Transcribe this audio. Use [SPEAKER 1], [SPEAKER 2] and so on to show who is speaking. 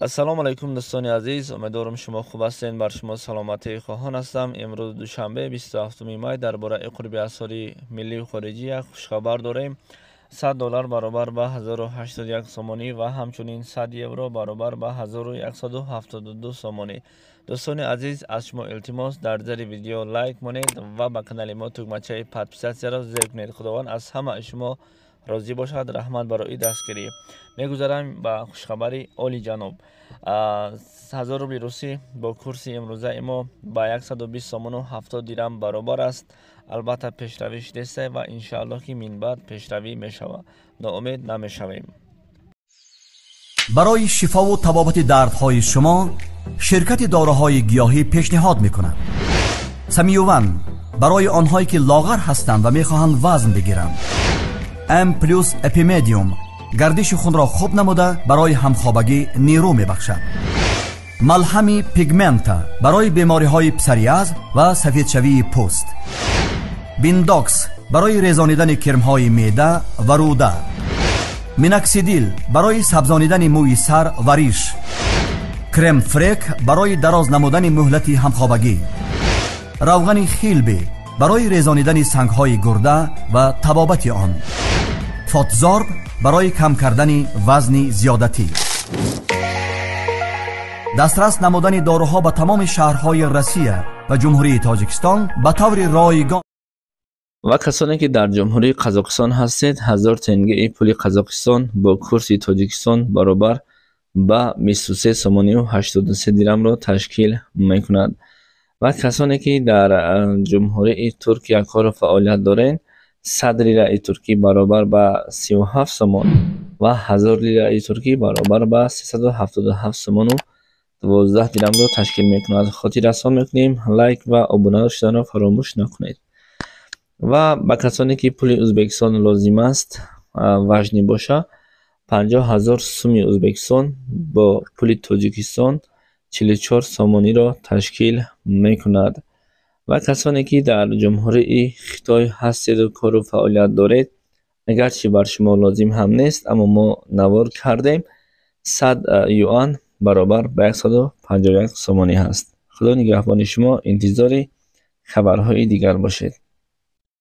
[SPEAKER 1] السلام علیکم دوستان عزیز، امیدوارم شما خوب هستین. بر شما سلامتی خواهان هستم. امروز دوشنبه 27 می درباره قرب اسعاری ملی و خارجی یک خوشخبر داریم. $100 برابر به 1081 سومانی و همچنین 100 یورو برابر به 1172 سومانی. دوستان عزیز، از شما التماس در زیر ویدیو لایک کنید و به کانال ما تکمچه پادپیسات را زیر کنید. خداوند از همه شما راضی باشد. رحمت برای دستگیری. میگذارم به خوشخبری عالی جناب. 1000 روبل روسی با کورس امروزه ما با 120 سومن و 70 درم برابر است. البته پیشرویش دسته و انشاءالله که من بعد پیشروی می شود. ناامید نمی شویم.
[SPEAKER 2] برای شفا و طبابت دردهای شما شرکت داروهای گیاهی پیشنهاد میکند سمیوون برای آنهایی که لاغر هستند و میخواهند وزن بگیرند. ام پلوس اپیمدیوم گردش خون را خوب نموده برای همخوابگی نیرو میبخشد. ملهم پیگمنتا برای بیماری های پسریاز و سفید شوی پوست. بینداکس برای ریزانیدن کرم های معده و روده. میناکسیدیل برای سبزانیدن موی سر و ریش. کرم فریک برای دراز نمودن مهلت همخوابگی. روغن خیلبی برای ریزانیدن سنگ های گرده و طبابت آن. فاتزارب برای کم کردن وزن زیادتی. دسترس نمودن داروها به تمام شهرهای روسیه و جمهوری تاجیکستان به طور رایگان.
[SPEAKER 1] و کسانی که در جمهوری قزاقستان هستید، 1000 تنگه پول قزاقستان با کورس تاجیکستان برابر به 23 سومانی و 83 درم را تشکیل میکند. و کسانی که در جمهوری ترکیه کار و فعالیت دارند، 100 لیره ترکی برابر به 37 سومن و 1000 لیره ترکی برابر به 377 سومن و 12 درم را تشکیل میکند. خاطر رسان میکنیم لایک و ابونه شدن را فراموش نکنید. و به کسانی که پول ازبکستان لازم است وجنی باشه، 50,000 سوم ازبکستان با پول تاجیکستان 44 سومانی را تشکیل میکند. و کسانی که در جمهوری خیتای هستید و کار و فعالیت دارید، اگرچه بر شما لازم هم نیست اما ما نوار کردیم، 100 یوان برابر به 151 سومانی هست. خدا نگهبان شما. انتظار خبرهای دیگر باشید.